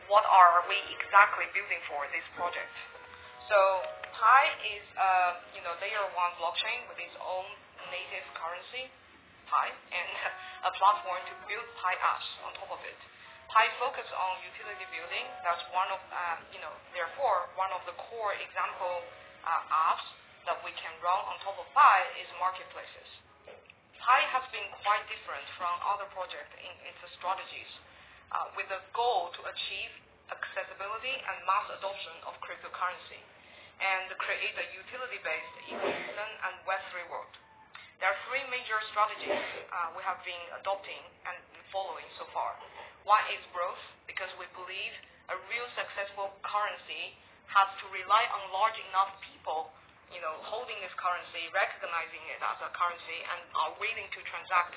what are we exactly building for this project. So Pi is layer 1 blockchain with its own native currency, Pi, and a platform to build Pi apps on top of it. Pi focuses on utility building. That's therefore one of the core example apps that we can run on top of Pi is marketplaces. Pi has been quite different from other projects in its strategies, with the goal to achieve accessibility and mass adoption of cryptocurrency, and create a utility-based ecosystem and Web3 world. There are three major strategies we have been adopting and following so far. One is growth, because we believe a real successful currency has to rely on large enough people, holding this currency, recognizing it as a currency, and are willing to transact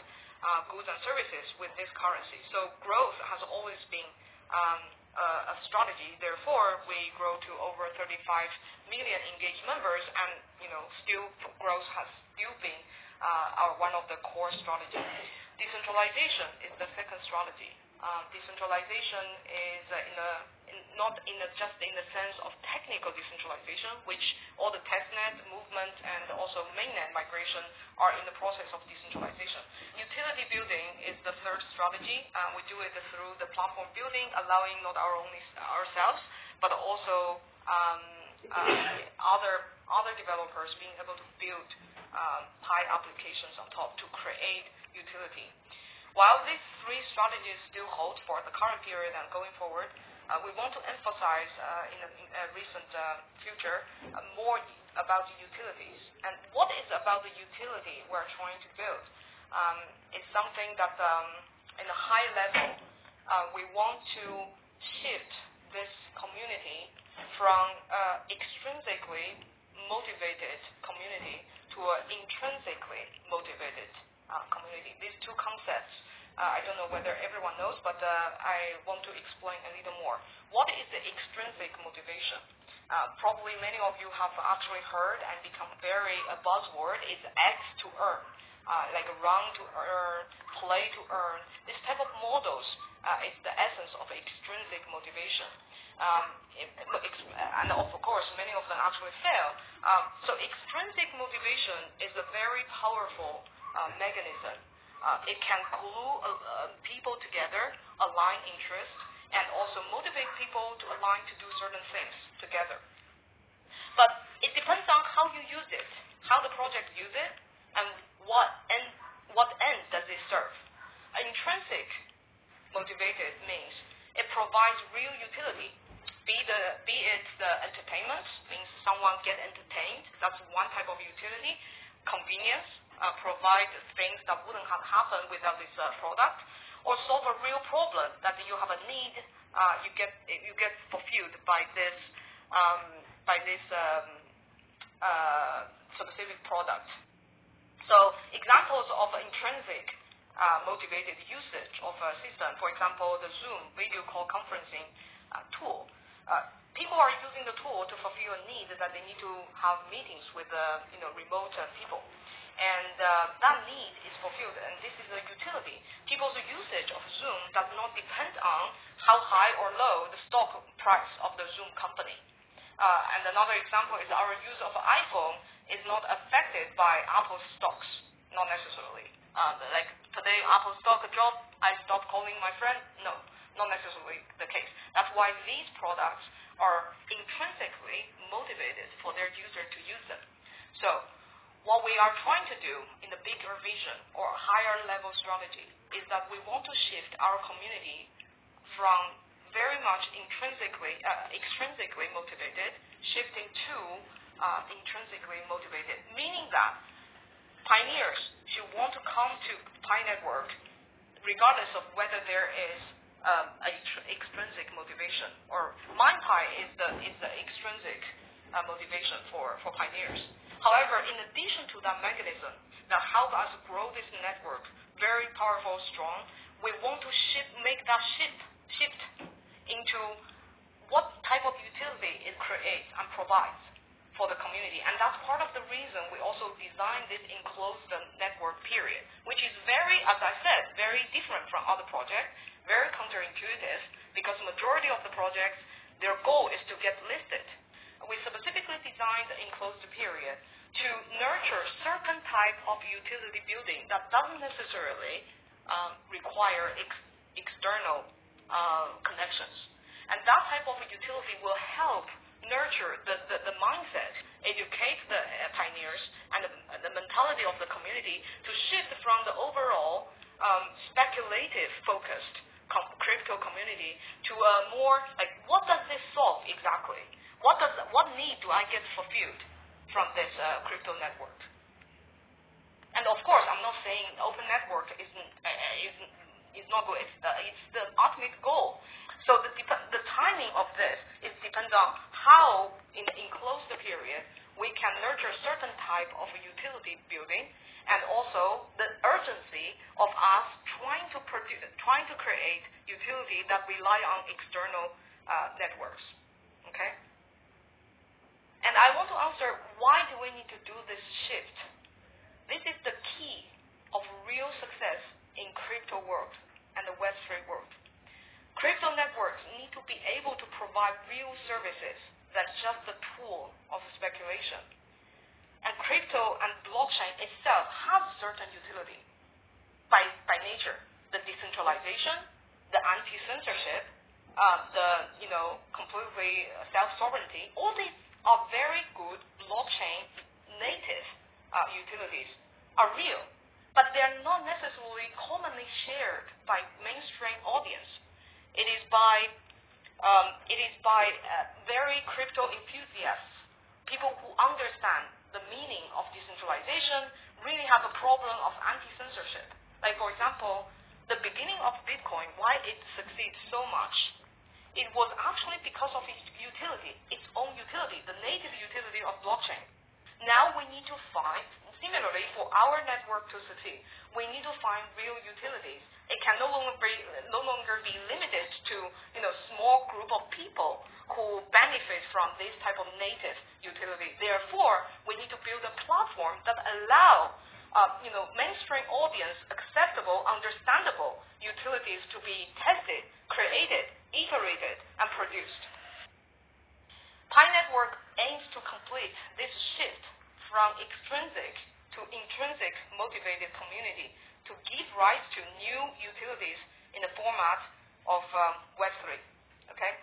goods and services with this currency. So growth has always been a strategy. Therefore, we grow to over 35 million engaged members, and still growth has still been one of the core strategies. Decentralization is the second strategy. Decentralization is not just in the sense of technical decentralization, which all the testnet movement and also mainnet migration are in the process of decentralization. Utility building is the third strategy. We do it through the platform building, allowing not only ourselves, but also other developers being able to build Pi applications on top to create utility. While these three strategies still hold for the current period and going forward, we want to emphasize in a recent future more about the utilities. And what is about the utility we're trying to build is something that in a high level, we want to shift this community from extrinsically motivated community to an intrinsically motivated community. These two concepts, I don't know whether everyone knows, but I want to explain a little more. What is the extrinsic motivation? Probably many of you have actually heard and become very a buzzword is X to earn, like run to earn, play to earn. This type of models is the essence of extrinsic motivation. And of course, many of them actually fail. So extrinsic motivation is a very powerful mechanism. It can glue people together, align interests, and also motivate people to align to do certain things together. But it depends on how you use it, how the project uses it, and what end does it serve. Intrinsic motivated means it provides real utility, be it the entertainment, means someone get entertained, that's one type of utility. Convenience, provide things that wouldn't have happened without this product, or solve a real problem that you have a need, you get fulfilled by this specific product. So examples of intrinsic motivated usage of a system, for example, the Zoom video call conferencing tool. People are using the tool to fulfill a need that they need to have meetings with remote people. And that need is fulfilled, and this is a utility. People's usage of Zoom does not depend on how high or low the stock price of the Zoom company. And another example is our use of iPhone is not affected by Apple stocks, not necessarily. Like today, Apple stock dropped, I stopped calling my friend? No, not necessarily the case. That's why these products are intrinsically motivated for their user to use them. So what we are trying to do in the bigger vision or higher level strategy is that we want to shift our community from very much extrinsically motivated, shifting to intrinsically motivated, meaning that pioneers should want to come to Pi Network regardless of whether there is extrinsic motivation, or MindPi is the extrinsic motivation for pioneers. However, in addition to that mechanism that helps us grow this network very powerful, strong, we want to make that shift into what type of utility it creates and provides for the community. And that's part of the reason we also designed this enclosed network period, which is very, as I said, very different from other projects, very counterintuitive, because majority of the projects, their goal is to get listed. We specifically designed the enclosed period to nurture certain type of utility building that doesn't necessarily require external connections. And that type of utility will help nurture the mindset, educate the pioneers and the mentality of the community to shift from the overall speculative focused crypto community to a more like, what does this solve exactly? What need do I get fulfilled from this crypto network? And of course, I'm not saying open network is not good. It's the ultimate goal. So the timing of this depends on how, in the enclosed period, we can nurture certain type of utility building, and also the urgency of us trying to create utility that rely on external networks. Okay. And I want to answer, why do we need to do this shift? This is the key of real success in crypto world and the Web3 world. Crypto networks need to be able to provide real services that's just a tool of speculation. And crypto and blockchain itself has certain utility by nature. The decentralization, the anti-censorship, the completely self-sovereignty, all these are very good blockchain native utilities, are real, but they are not necessarily commonly shared by mainstream audience. It is by very crypto enthusiasts, people who understand the meaning of decentralization, really have a problem of anti-censorship. Like, for example, the beginning of Bitcoin, why it succeeds so much, it was actually because of its utility, its own utility, the native utility of blockchain. Now we need to find, similarly for our network to succeed, we need to find real utilities. It can no longer be limited to small group of people who benefit from this type of native utility. Therefore, we need to build a platform that allow mainstream audience acceptable, understandable utilities to be tested, created, iterated, and produced. Pi Network aims to complete this shift from extrinsic to intrinsic motivated community to give rise to new utilities in the format of Web3. Okay,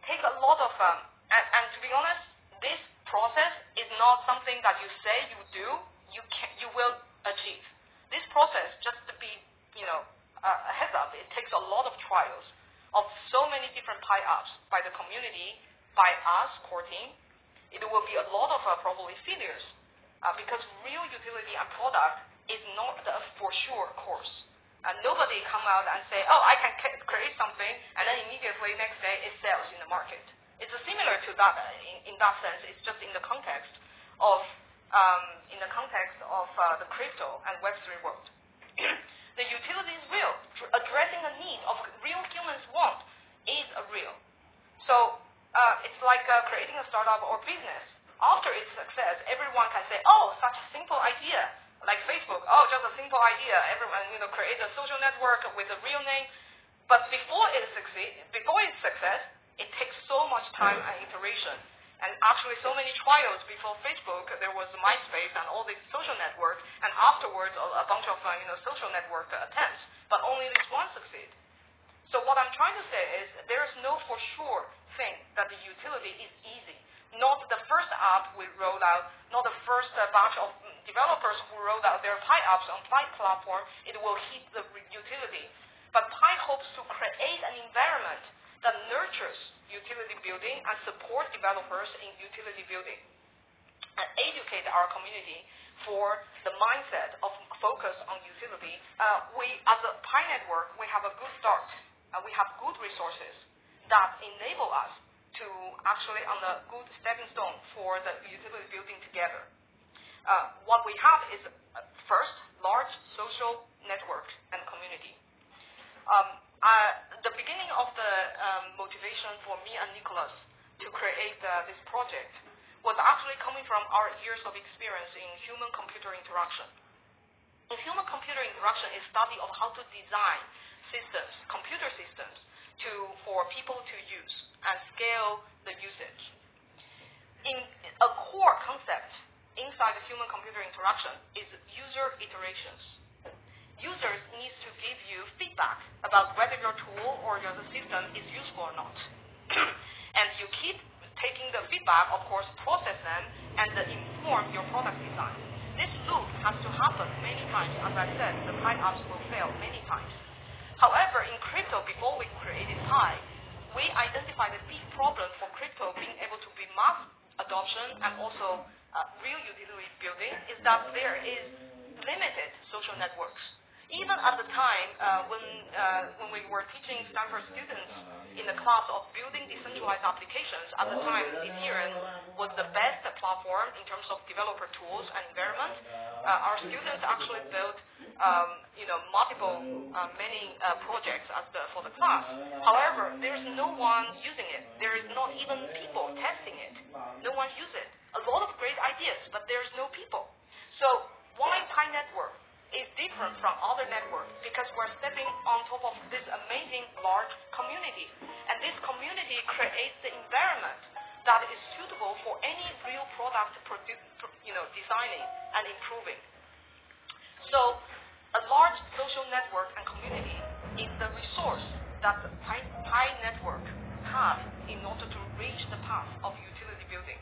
take a lot of and to be honest, this process is not something that you say you do, you will achieve. This process, just to be a heads up, it takes a lot of trials of so many different Pi-ups by the community, by us, core team. It will be a lot of probably failures because real utility and product is not a for sure course. Nobody come out and say, oh, I can create something, and then immediately next day it sells in the market. It's similar to that in that sense. It's just in the context of the crypto and Web3 world. The utility is real. Addressing a need of real humans want is real. So it's like creating a startup or business. After its success, everyone can say, oh, such a simple idea. Like Facebook, oh, just a simple idea. Everyone, create a social network with a real name. But before its success, it takes so much time and iteration. And actually, so many trials before Facebook. There was MySpace and all these social networks, and afterwards, a bunch of social network attempts. But only this one succeed. So what I'm trying to say is, there is no for sure thing that the utility is easy. Not the first app we rolled out, not the first batch of developers who rolled out their Pi apps on Pi platform, it will hit the utility. But Pi hopes to create an environment that nurtures utility building and support developers in utility building, and educate our community for the mindset of focus on utility. We, as a Pi network, we have a good start. We have good resources that enable us to actually on a good stepping stone for the utility building together. What we have is first, large social network and community. The beginning of the motivation for me and Nicholas to create this project was actually coming from our years of experience in human-computer interaction. In human-computer interaction is study of how to design systems, computer systems, for people to use and scale the usage. In a core concept inside the human-computer interaction is user iterations. Users need to give you feedback about whether your tool or your system is useful or not. And you keep taking the feedback, of course, process them, and inform your product design. This loop has to happen many times. As I said, the Pi apps will fail many times. However, in crypto, before we created Pi, we identified a big problem for crypto being able to be mass adoption and also real utility building is that there is limited social networks. Even at the time when we were teaching Stanford students in the class of building decentralized applications, at the time Ethereum was the best platform in terms of developer tools and environment. Our students actually built many projects for the class. However, there's no one using it. There is not even people testing it. No one uses it. A lot of great ideas, but there's no people. So why Pi Network is different from other networks? Because we're stepping on top of this amazing large community. And this community creates the environment that is suitable for any real product designing and improving. So a large social network and community is the resource that the Pi network has in order to reach the path of utility building.